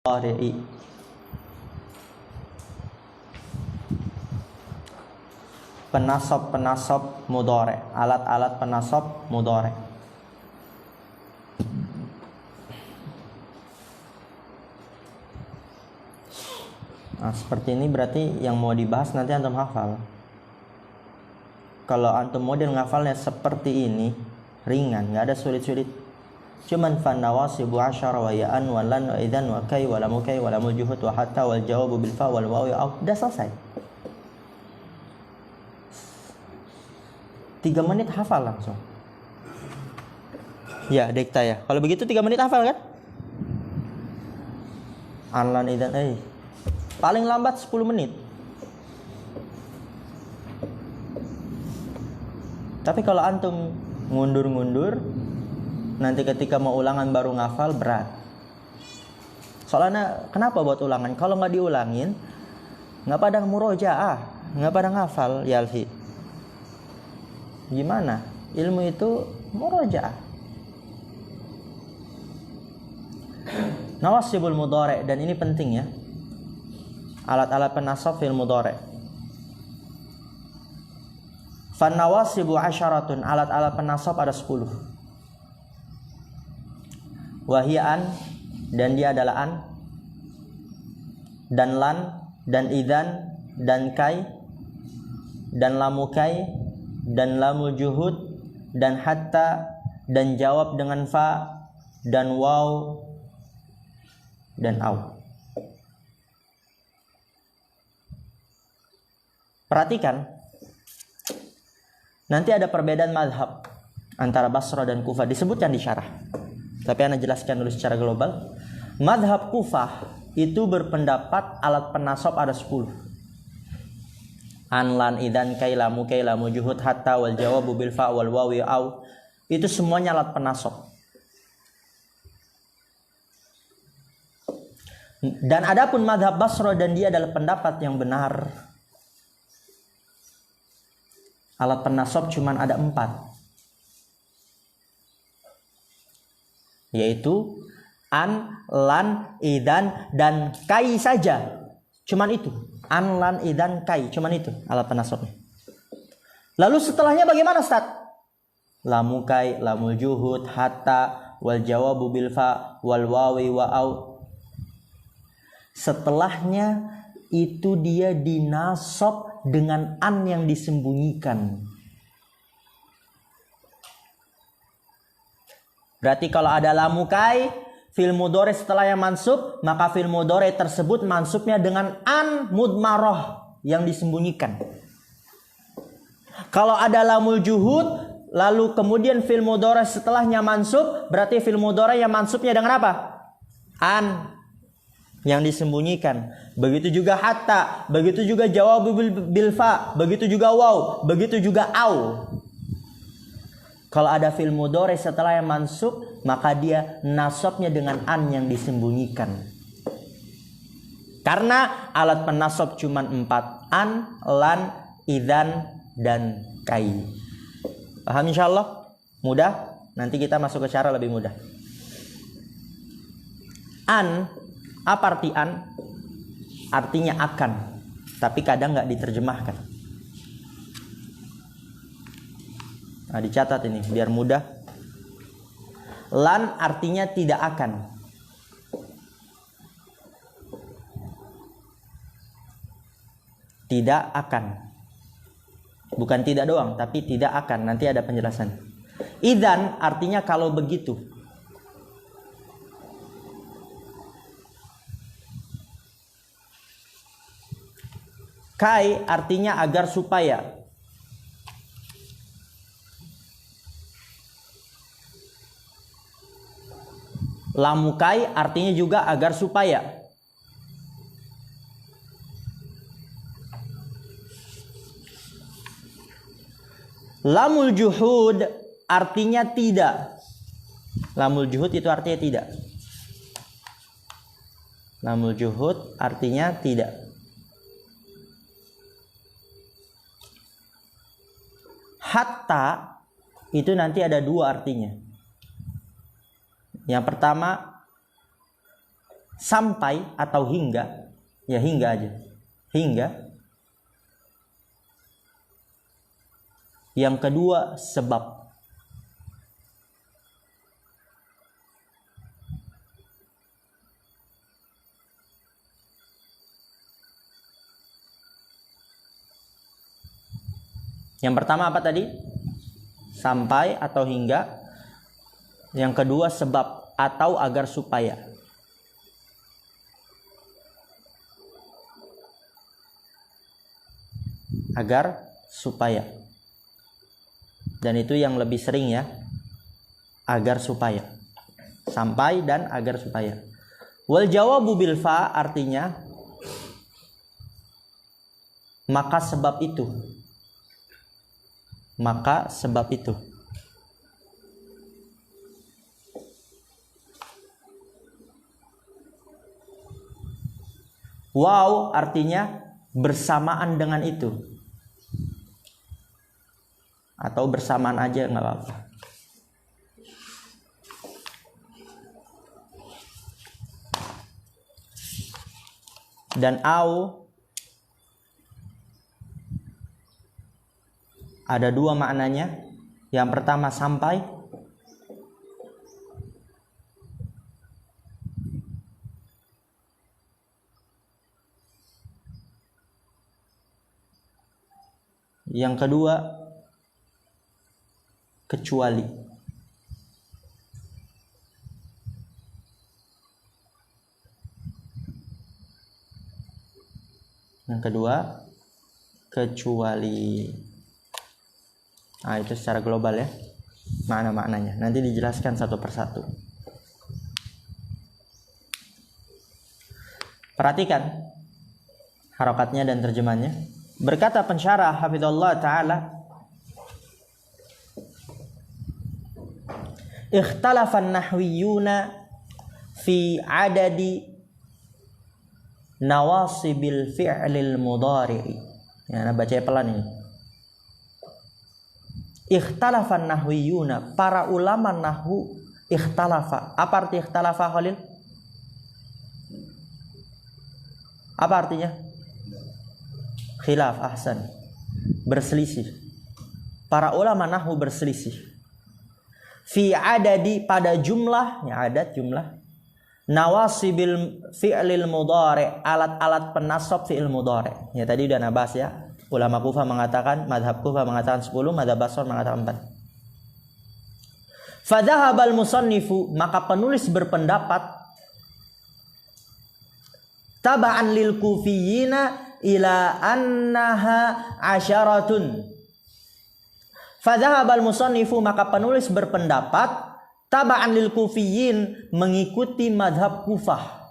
mudhari'i. Penasab mudhari', alat-alat penasab mudhari'. Nah, seperti ini berarti yang mau dibahas nanti antum hafal. Kalau antum model ngafalnya seperti ini, ringan, nggak ada sulit-sulit. Cuman fan nawasibu asyara wa ya'an wa lan wa idzan wa kai wa lamu kai wa lamu juhud wa hatta wal jawabu bil fa wal wawi au. Udah selesai. 3 menit hafal langsung. Ya, dikta ya. Kalau begitu 3 menit hafal kan? An lan idzan paling lambat 10 menit. Tapi kalau antum ngundur-ngundur, nanti ketika mau ulangan baru ngafal berat. Soalnya kenapa buat ulangan? Kalau nggak diulangin, nggak pada murojaah, nggak pada ngafal, ya Alfi. Gimana? Ilmu itu murojaah. Nawasibul mudhari', dan ini penting ya. Alat-alat penasab fil mudhari'. Fan nawasibu asyaratun, alat-alat penasab ada 10. Wahian, dan dia adalah an, dan lan, dan idzan, dan kai, dan lamu kai, dan lamu juhud, dan hatta, dan jawab dengan fa, dan waw, dan au. Perhatikan, nanti ada perbedaan mazhab antara Basrah dan Kufah, disebutkan di syarah. Tapi ana jelaskan dulu secara global. Mazhab Kufah itu berpendapat alat penasab ada 10. An, lan, idzan, kai, lamu juhud, hatta wal jawabu bil fa wal wawi au. Itu semuanya alat penasab. Dan adapun mazhab Basrah, dan dia adalah pendapat yang benar, alat penasab cuman ada 4, yaitu an, lan, idzan, dan kai saja. Cuman itu. An, lan, idzan, kai. Cuman itu alat penasabnya. Lalu setelahnya bagaimana, Ustaz? Lamu kai, lamu juhud, hatta, wal jawabu bil fa, wal wawi wa au. Setelahnya itu dia dinasab dengan an yang disembunyikan. Berarti kalau ada lamu kai, fil mudhari setelah yang mansub, maka fil mudhari tersebut mansubnya dengan an mudmarah yang disembunyikan. Kalau ada lamul juhud, lalu kemudian fil mudhari setelahnya mansub, berarti fil mudhari yang mansubnya dengan apa? An yang disembunyikan. Begitu juga hatta, begitu juga jawab bil fa, begitu juga waw, begitu juga au. Kalau ada fil mudhari setelah yang mansub, maka dia nasabnya dengan an yang disembunyikan. Karena alat penasab cuma 4, an, lan, idzan, dan kai. Paham insyaallah? Mudah? Nanti kita masuk ke cara lebih mudah. An, apa arti an? Artinya akan, tapi kadang nggak diterjemahkan. Nah, dicatat ini biar mudah. Lan artinya tidak akan. Tidak akan. Bukan tidak doang, tapi tidak akan. Nanti ada penjelasan. Idzan artinya kalau begitu. Kai artinya agar supaya. Lamu kai artinya juga agar supaya. Lamul juhud artinya tidak. Lamul juhud itu artinya tidak. Lamul juhud artinya tidak. Hatta itu nanti ada 2 artinya. Yang pertama sampai atau hingga, ya hingga aja, hingga. Yang kedua sebab. Yang pertama apa tadi? Sampai atau hingga. Yang kedua sebab atau agar supaya. Agar supaya. Dan itu yang lebih sering ya. Agar supaya. Sampai dan agar supaya. Wal jawabu bil fa artinya maka sebab itu. Maka sebab itu. Wow artinya bersamaan dengan itu. Atau bersamaan aja nggak apa-apa. Dan au ada dua maknanya. Yang pertama sampai. Yang kedua kecuali. Yang kedua kecuali. Nah, itu secara global ya. Makna-maknanya. Nanti dijelaskan satu persatu. Perhatikan harokatnya dan terjemahnya. Berkata pensyarah hafizallahu taala, ikhtalafan nahwiyuna fi adadi nawasibil fi'lil mudhari'i. Ya, nah baca pelan ini. Ikhtalafan nahwiyuna, para ulama nahwu ikhtalafa. Apa arti ikhtalafa, Khalil? Apa artinya? Khilaf, ahsan. Berselisih. Para ulama nahwu berselisih. Fi adadi, pada jumlah, ya adat jumlah. Nawasibil fi'lil mudhari', alat-alat penasab fi'il mudhari'. Ya tadi udah nabas ya. Ulama Kufah mengatakan, madhab Kufah mengatakan 10, madhab Basra mengatakan 4. Fadhahabal musannifu, maka penulis berpendapat, taba'an lil kufiyina ila annaha asyaratun. Fadhahabal musannifu, maka penulis berpendapat, taba'an lil kufiyin, mengikuti madhab Kufah.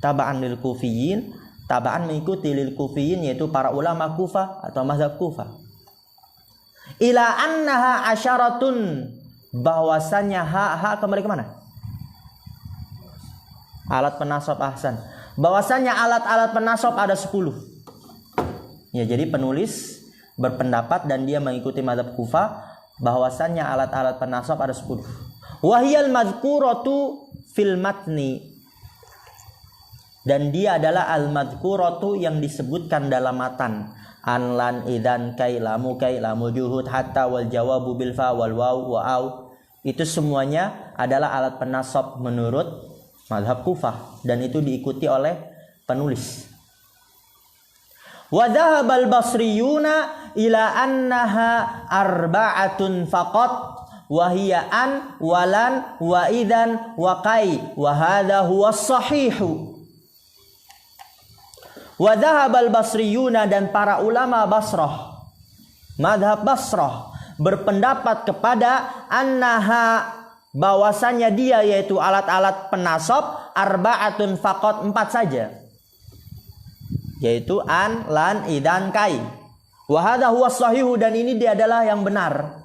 Taba'an lil kufiyin, taba'an mengikuti lil kufiyin, yaitu para ulama Kufah atau mazhab Kufah. Ila annaha asyaratun, bahwasanya ha kembali kemana? Alat penasab, ahsan. Bahwasanya alat-alat penasab ada 10. Ya, jadi penulis berpendapat dan dia mengikuti mazhab Kufah bahwasanya alat-alat penasab ada 10. Wahiyal madhkuratu fil matni, dan dia adalah al-madhkuratu yang disebutkan dalam matan. An, lan, idan, kai, lamu, juhud, hatta, wal jawabu bil fa, wal waw, wa au. Itu semuanya adalah alat penasab menurut mazhab Kufah, dan itu diikuti oleh penulis. Wa dhahabal basriyuna ila annaha arba'atun faqat wa hiya an, walan, wa idan, wa kai, wa hadha huwa sahihu. Wa dhahabal basriyuna, dan para ulama Basrah, madhab Basrah, berpendapat kepada annaha, bahwasanya dia, yaitu alat-alat penasab, arba'atun faqat, 4 saja, yaitu an, lan, idan, kai. Wa hadha huwa sahihu, dan ini dia adalah yang benar.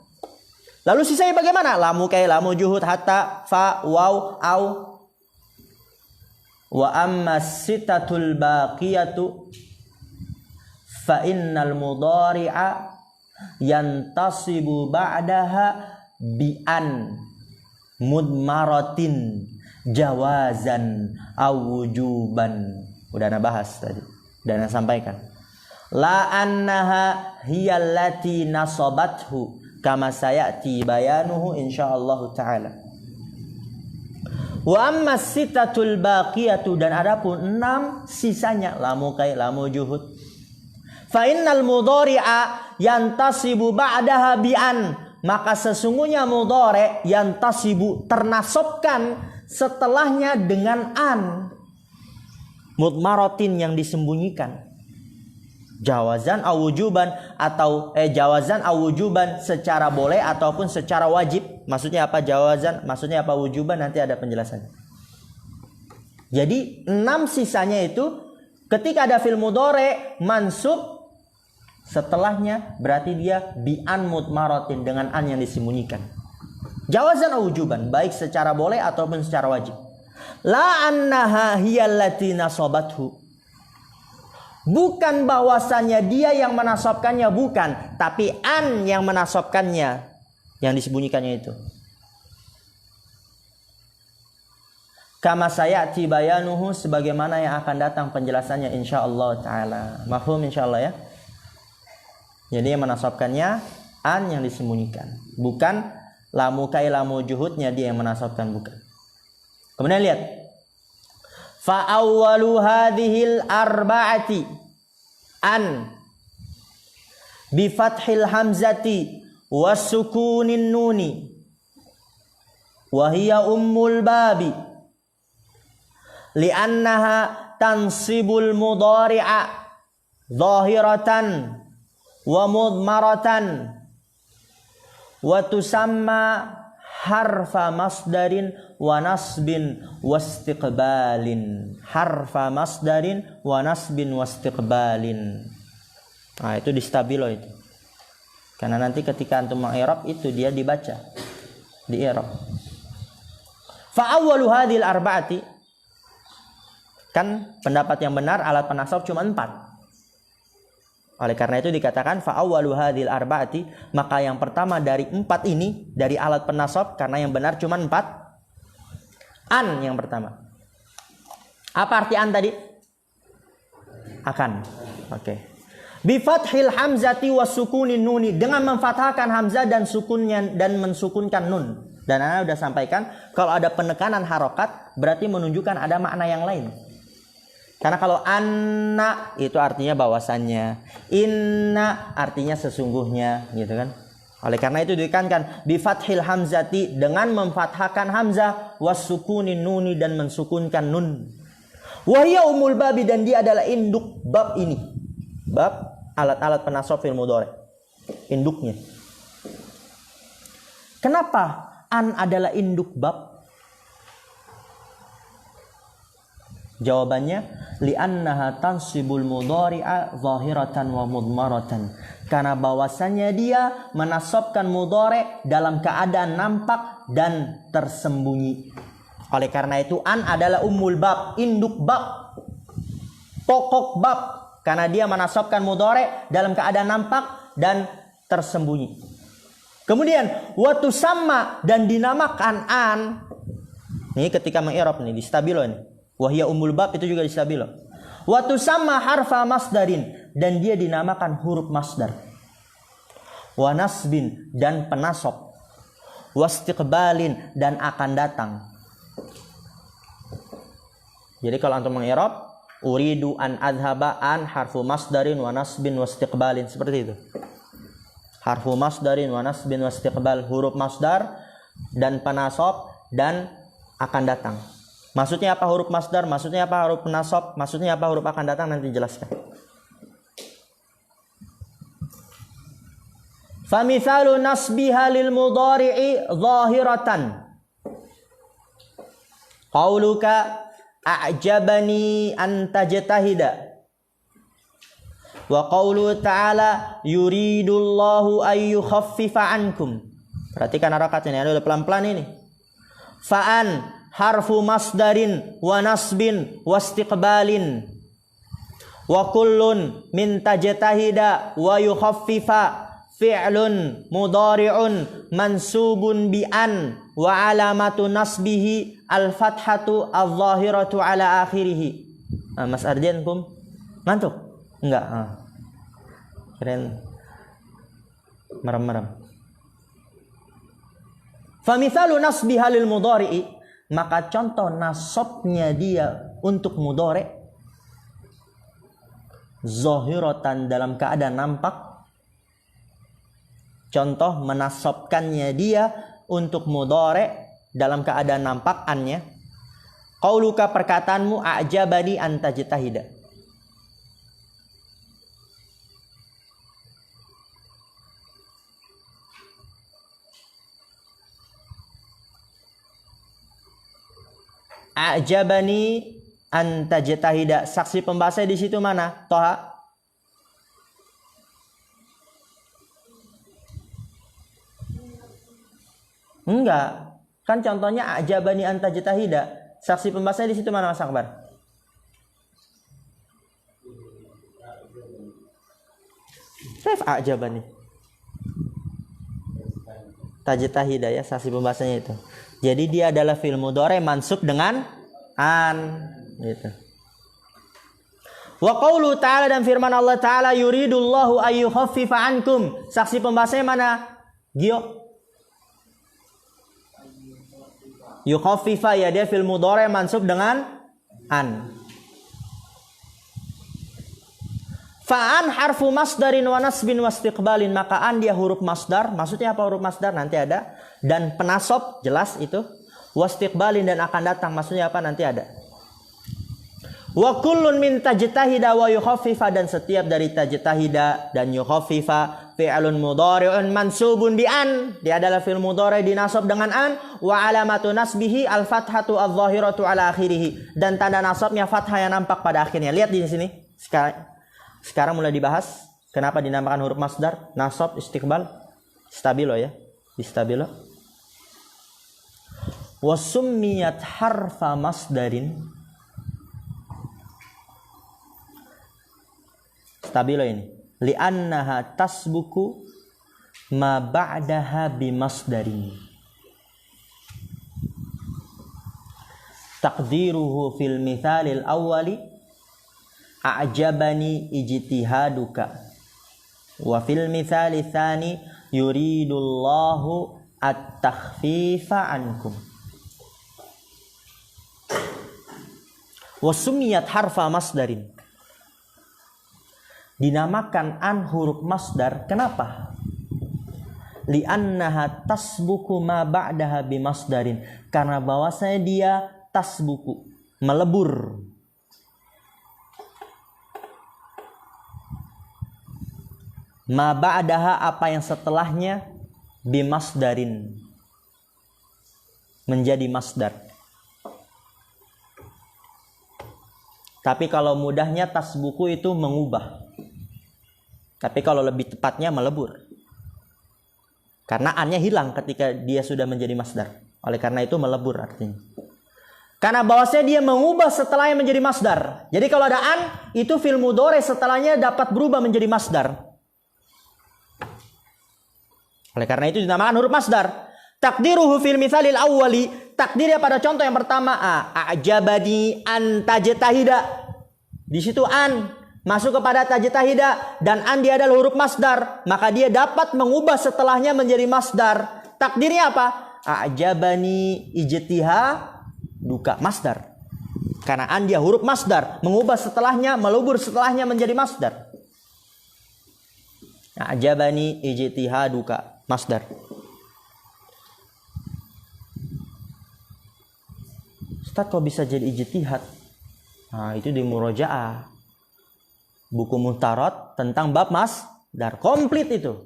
Lalu sisanya bagaimana? Lamu, kai, lamu, juhud, hatta, fa, waw, au. Wa amma sitatul baqiyatu fa innal mudhari'a yantasibu ba'daha bi an mudmaratin jawazan aw wujuban. Udah ana bahas tadi, udah ana sampaikan. La annaha hiyallati nasabathu kama sayati bayanuhu insyaallah taala. Wa amma sittatul baqiyatu, dan adapun 6 sisanya, lamu kai, lamu juhud. Fa innal mudhari'a yantasibu ba'daha bi'an, maka sesungguhnya mudhari' yantasibu ternasabkan setelahnya dengan an, mudmaratin yang disembunyikan. Jawazan awujuban atau jawazan awujuban, secara boleh ataupun secara wajib. Maksudnya apa jawazan? Maksudnya apa wujuban? Nanti ada penjelasannya. Jadi 6 sisanya itu ketika ada fi'il mudhari mansub, setelahnya berarti dia bi'an mudmaratin, dengan an yang disembunyikan. Jawazan awujuban, baik secara boleh ataupun secara wajib. La annaha hiyallati nasabathu, bukan bahwasannya dia yang menasabkannya, bukan, tapi an yang menasabkannya, yang disembunyikannya itu. Kama sayati bayanuhu, sebagaimana yang akan datang penjelasannya insyaallah taala. Mafhum insyaallah ya. Jadi yang menasabkannya an yang disembunyikan, bukan lamu kai lamu juhudnya dia yang menasabkan, bukan. Kemudian lihat, fa awwalu hadhil arba'ati an bi fathil hamzati was sukunin nuni wa hiya ummul babi li'annaha tansibul mudhari'a zahiratan wa mudmaratan wa tusamma harfa masdarin wa nasbin wastiqbalin. Harfa masdarin wa nasbin wastiqbalin. Nah, itu di stabilo itu. Karena nanti ketika antum meng'irab itu dia dibaca di i'rab. Fa awwalu hadhil arba'ati, kan pendapat yang benar alat penasab cuma 4. Oleh karena itu dikatakan fa awwalu hadhil arba'ati, maka yang pertama dari 4 ini, dari alat penasab, karena yang benar cuma 4, an yang pertama. Apa arti an tadi? Akan. Oke. Bi fathil hamzati was sukunin nuni, dengan memfathahkan hamzah dan sukunnya dan mensukunkan nun. Dan ana sudah sampaikan kalau ada penekanan harokat berarti menunjukkan ada makna yang lain. Karena kalau anna itu artinya bahwasannya, inna artinya sesungguhnya, gitu kan. Oleh karena itu ditekankan bi fathil hamzati, dengan memfathahkan hamzah, was sukunin nuni, dan mensukunkan nun. Wa hiya umul babi, dan dia adalah induk bab ini. Bab alat-alat penasab fi'il mudhari. Induknya. Kenapa an adalah induk bab? Jawabannya, li'annaha tansibul mudhari'a zahiratan wa mudmaratan. Karena bahwasannya dia menasabkan mudhari' dalam keadaan nampak dan tersembunyi. Oleh karena itu an adalah ummul bab, induk bab, pokok bab, karena dia menasabkan mudhari' dalam keadaan nampak dan tersembunyi. Kemudian wa tusamma, dan dinamakan an. Ini ketika meng'irab nih di stabilo ini. Wahya umul bab itu juga distabilo. Wa tusamma harfa masdarin, dan dia dinamakan huruf masdar. Wa nasbin, dan penasab. Wastiqbalin, dan akan datang. Jadi kalau antum meng'irab, uridu an adhaba, an harfu masdarin wa nasbin wastiqbalin, seperti itu. Harfu masdarin wa nasbin wastiqbal, huruf masdar dan penasab dan akan datang. Maksudnya apa huruf masdar? Maksudnya apa huruf penasab? Maksudnya apa huruf akan datang? Nanti jelaskan. Famithalu nasbiha lil mudhari'i zahiratan. Qauluka a'jabani an tajtahida. Wa qawlu ta'ala yuridullahu ay yukhaffifa ankum. Perhatikan harakatnya, ada pelan-pelan ini. Fa'an harfu masdarin wa nasbin wastiqbalin. Wa kullun min tajtahida wa yukhaffifa fi'lun mudhari'un mansubun bi an wa alamatu nasbihi al-fathatu al-zahiratu ala akhirih. Mas Ardian kum ngantuk? Enggak. Keren. Merem-merem. Famithalu nasbiha lil mudhari'i, maka contoh nasabnya dia untuk mudhari' zahiratan dalam keadaan nampak. Contoh menasabkannya dia untuk mudhari' dalam keadaan nampak annya. Qauluka perkataanmu a'jabani an tajtahida. A'jabani an tajtahida. Saksi pembahasa di situ mana? Toha? Enggak. Kan contohnya a'jabani an tajtahida. Saksi pembahasa di situ mana Mas Akbar? Kayf a'jabani. Tajtahida ya, saksi pembahasanya itu. Jadi dia adalah fi'il mudhari mansub dengan an gitu. Wa qaulu ta'ala, dan firman Allah Ta'ala, yuridullahu ayyukhaffifa ankum. Saksi pembahasanya mana? Gio. Yukhaffifa ya, dia fi'il mudhari mansub dengan an. Fa'an harfu masdarin wa nasbin wa istiqbalin, maka an dia huruf masdar. Maksudnya apa huruf masdar? Nanti ada. Dan penasab jelas itu. Wa istiqbalin, dan akan datang. Maksudnya apa? Nanti ada. Wa kullun min tajtahida wa yukhaffifa, dan setiap dari tajtahida dan yukhaffifa fi'lun mudhari'un mansubun bi an. Dia adalah fi'il mudhari dinasab dengan an. Wa alamatu nasbihi al-fathatu adh-dhahiratu ala akhirih, dan tanda nasabnya fathah yang nampak pada akhirnya. Lihat di sini. Sekarang mulai dibahas kenapa dinamakan huruf masdar, nasab, istiqbal, stabilo ya. Istabilo. Wa summiyat harfa masdarin. Stabilo ini. Li'annaha tasbuku ma ba'daha bimasdarin. Taqdiruhu fil mithalil awwali a'jabani ijtihaduka. Wa fil mithali tsani yuridullahu at-takhfifa ankum. Wa summiyat harfa masdarin. Dinamakan an huruf masdar. Kenapa? Li'annaha tasbuku ma ba'daha bimasdarin. Karena bahwasanya dia tasbuku, melebur. Ma ba'daha, apa yang setelahnya, bimasdarin, menjadi masdar. Tapi kalau mudahnya tasbuku itu mengubah. Tapi kalau lebih tepatnya melebur. Karena annya hilang ketika dia sudah menjadi masdar. Oleh karena itu melebur artinya. Karena bahwasanya dia mengubah setelahnya menjadi masdar. Jadi kalau ada an, itu fi'il mudhari setelahnya dapat berubah menjadi masdar. Oleh karena itu dinamakan huruf masdar. Takdiruhu fil mithalil awwali, takdirnya pada contoh yang pertama, a'jabani an tajtahida. Di situ an masuk kepada tajtahida, dan an dia adalah huruf masdar, maka dia dapat mengubah setelahnya menjadi masdar. Takdirnya apa? A'jabani ijtihaduka, masdar. Karena an dia huruf masdar, mengubah setelahnya, melebur setelahnya menjadi masdar. A'jabani ijtihaduka, masdar. Ustaz kok bisa jadi ijtihad? Nah, itu di Murojaah. Buku Muhtarat tentang bab masdar. Komplit itu.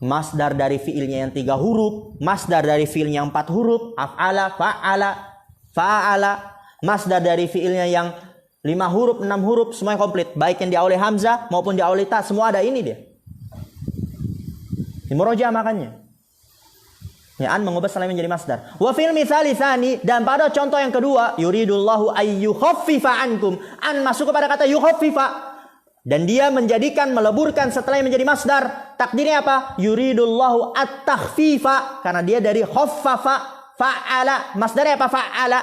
Masdar dari fiilnya yang 3 huruf. Masdar dari fiilnya yang 4 huruf. Af'ala, fa'ala, fa'ala. Masdar dari fiilnya yang 5 huruf, 6 huruf. Semuanya komplit. Baik yang diawali hamzah maupun diawali ta. Semua ada ini dia. Di Murojaah makanya. Ya, an mengubah setelahnya menjadi masdar. Wa fil mitsali tsani, dan pada contoh yang kedua, yuridullahu ayyukhaffifa ankum. An masuk kepada kata yukhaffifa. Dan dia menjadikan, meleburkan setelahnya menjadi masdar. Takdirnya apa? Yuridullahu at-takhfifa. Karena dia dari khaffafa, fa'ala. Masdarnya apa? Fa'ala.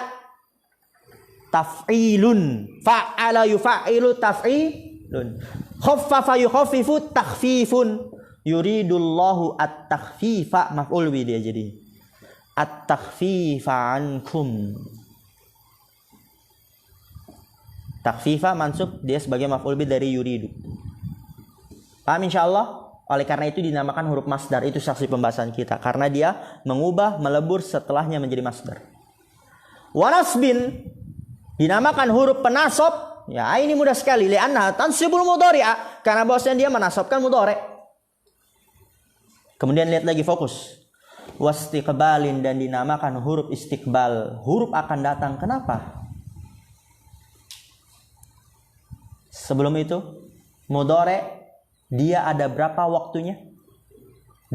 Taf'ilun. Fa'ala yufa'ilu taf'ilun. Khaffafa yukhaffifu takhfifun. Yuridullahu at-takhfifa. Maf'ul bi dia jadi. At-takhfifa ankum. Takhfifa mansub dia sebagai maf'ul bi dari yuridu. Paham insyaallah? Oleh karena itu dinamakan huruf masdar. Itu saksi pembahasan kita karena dia mengubah, melebur setelahnya menjadi masdar. Wa nasbin dinamakan huruf penasab. Ya, ini mudah sekali. Li'anna tansibul mudhari'a, karena bahwasanya dia menasabkan mudhari'. Kemudian lihat lagi fokus. Wastiqbalin dan dinamakan huruf istiqbal, huruf akan datang. Kenapa? Sebelum itu, mudhari' dia ada berapa waktunya?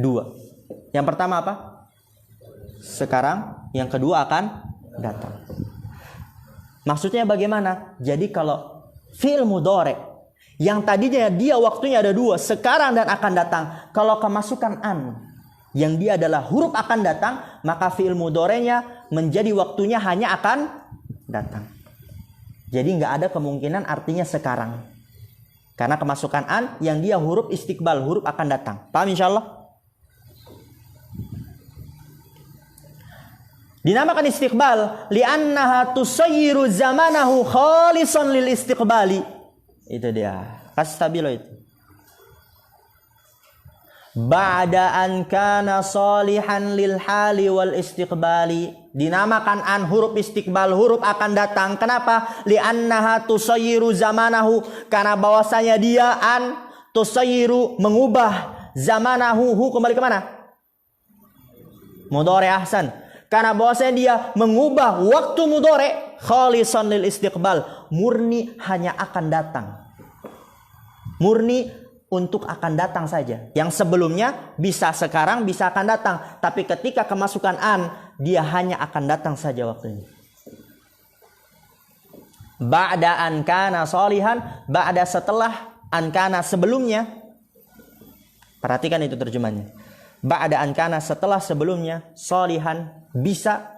2. Yang pertama apa? Sekarang. Yang kedua akan datang. Maksudnya bagaimana? Jadi kalau fi'il mudhari' yang tadinya dia waktunya ada 2, sekarang dan akan datang. Kalau kemasukan an, yang dia adalah huruf akan datang, maka fi'il mudhari'nya menjadi waktunya hanya akan datang. Jadi nggak ada kemungkinan artinya sekarang. Karena kemasukan an yang dia huruf istiqbal, huruf akan datang. Paham insyaallah? Dinamakan istiqbal li'annaha tusayyiru zamanahu khalisan lil istiqbali. Itu dia. Kastabilo itu. Ba'da an kana salihan lil hali wal istiqbali. Dinamakan an huruf istiqbal, huruf akan datang. Kenapa? Li'annaha tusayyiru zamanahu, karena bahwasanya dia an tusayyiru mengubah zamanahu, kembali ke mana? Mudhari' ahsan. Karena bahwasanya dia mengubah waktu mudhari' khalisan lil istiqbal, murni hanya akan datang. Murni untuk akan datang saja. Yang sebelumnya bisa sekarang, bisa akan datang. Tapi ketika kemasukan an, dia hanya akan datang saja waktunya. Ba'da an kana sholihan, ba'da setelah an kana sebelumnya. Perhatikan itu terjemahnya. Ba'da an kana setelah sebelumnya, sholihan bisa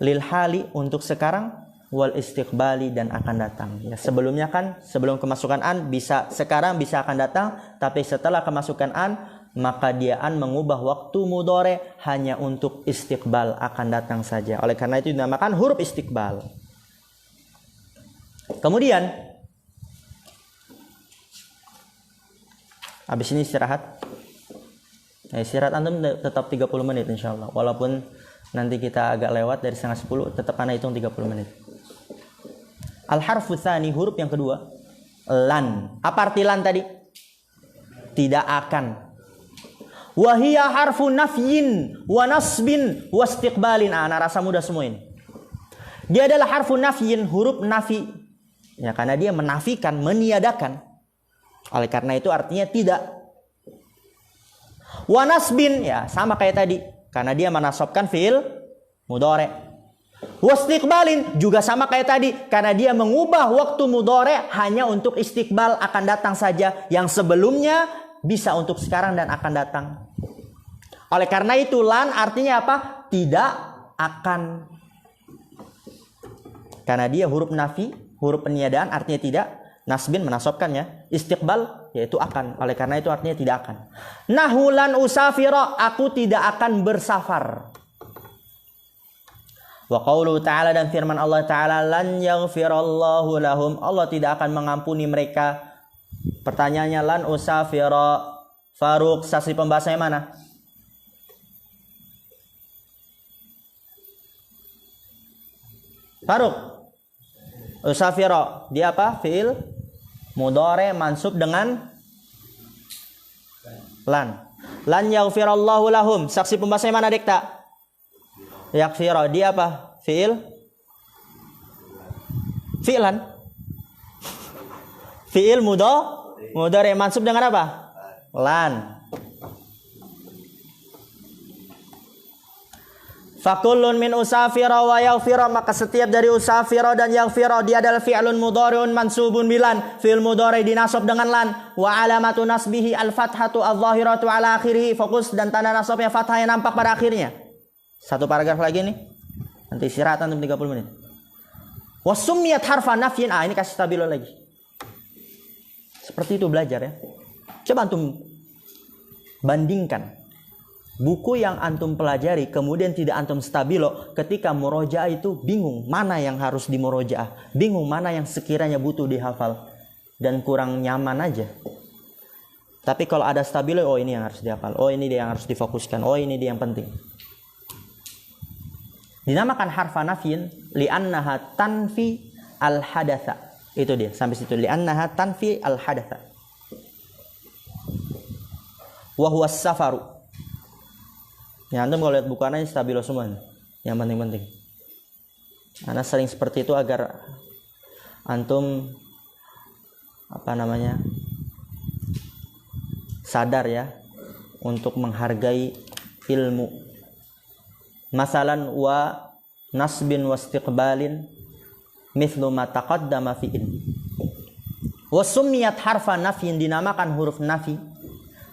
lil hali untuk sekarang, wal istiqbali dan akan datang. Ya, sebelumnya kan sebelum kemasukan an bisa sekarang bisa akan datang, tapi setelah kemasukan an maka dia an mengubah waktu mudhari' hanya untuk istiqbal, akan datang saja. Oleh karena itu dinamakan huruf istiqbal. Kemudian habis ini istirahat. Nah, istirahat antum tetap 30 menit insyaallah. Walaupun nanti kita agak lewat dari 9:30, tetap ana hitung 30 menit. Al-harfu tsani, huruf yang kedua, lan. Apa arti lan tadi? Tidak akan. Wa hiya harfu nafyin wa nasbin wa istiqbalin. Ana rasa mudah semua ini. Dia adalah harfu nafyin, huruf nafi. Ya, karena dia menafikan, meniadakan. Oleh karena itu artinya tidak. Wa nasbin, ya sama kayak tadi, karena dia menasabkan fi'il mudhari'. Wastiqbalin juga sama kayak tadi, karena dia mengubah waktu mudhari' hanya untuk istiqbal, akan datang saja. Yang sebelumnya bisa untuk sekarang dan akan datang. Oleh karena itu lan artinya apa? Tidak akan. Karena dia huruf nafi, huruf peniadaan, artinya tidak. Nasbin menasabkannya. Istiqbal yaitu akan. Oleh karena itu artinya tidak akan. Nahulan usafira, aku tidak akan bersafar. Wa qauluhu ta'ala, dan firman Allah Ta'ala, lan yaghfirallahu lahum, Allah tidak akan mengampuni mereka. Pertanyaannya lan usafira. Faruq, saksi pembahasannya mana? Faruq. Usafira, dia apa? Fi'il mudhari' mansub dengan lan. Lan yaghfirallahu lahum, saksi pembahasannya mana, Dekta? Yaghfira, dia apa? Fi'lan. Fi'il mudhari' mansub dengan apa? Lan. Fakullun min usafira wa yaghfira, maka setiap dari usafira dan yaghfira dia adalah fi'lun mudhari'un mansubun bilan, fi'il mudhari dinasab dengan lan, wa alamatu nasbihi al-fathatu adh-dhahiratu ala akhirih, fokus dan tanda nasabnya fathah yang nampak pada akhirnya. Satu paragraf lagi nih. Nanti istirahat antum 30 menit. Wa summiyat harfa nafyin, ini kasih stabilo lagi. Seperti itu belajar ya. Coba antum bandingkan buku yang antum pelajari kemudian tidak antum stabilo, ketika murojaah itu bingung mana yang harus dimurojaah, bingung mana yang sekiranya butuh dihafal dan kurang nyaman aja. Tapi kalau ada stabilo, oh ini yang harus dihafal, oh ini dia yang harus difokuskan, oh ini dia yang penting. Dinamakan harfa nafyin li'annaha tanfi al-hadatsa. Itu dia, sampai situ, li'annaha tanfi al-hadatsa. Wa huwa as-safaru. Ya, antum kalau lihat buku anak stabilo semua nih. Yang penting-penting. Anak sering seperti itu agar antum sadar ya untuk menghargai ilmu. Masalan wa nasbin wa istiqbalin mithlu ma taqaddama fi'in. Wa summiyat harfa nafyin, dinamakan huruf nafi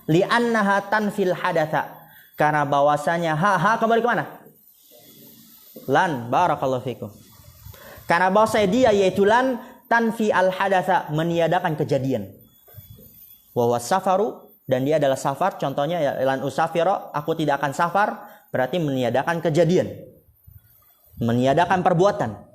li'annaha tanfil hadatsa, karena bahwasanya kembali ke mana? Lan, barakallahu fikum. Karena bahwasanya dia yaitu lan tanfi al hadatsa, meniadakan kejadian. Wa safaru, dan dia adalah safar, contohnya ya lan usafira, aku tidak akan safar, berarti meniadakan kejadian. Meniadakan perbuatan.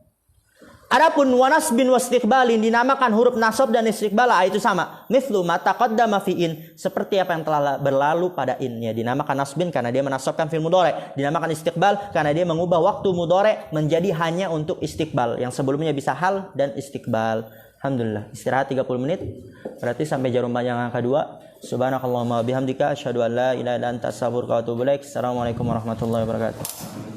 Adapun wa nasbin wa istiqbalin, dinamakan huruf nasab dan istiqbala, itu sama. Mithlu ma taqaddama fi'in, seperti apa yang telah berlalu pada in, ya dinamakan nasbin karena dia menasabkan fi'il mudhari, dinamakan istiqbal karena dia mengubah waktu mudhari menjadi hanya untuk istiqbal, yang sebelumnya bisa hal dan istiqbal. Alhamdulillah, istirahat 30 menit. Berarti sampai jarum panjang angka 2. Subhanakallahumma bihamdika asyhadu an la ilaha illa anta astaghfiruka wa atubu ilaik. Assalamualaikum warahmatullahi wabarakatuh.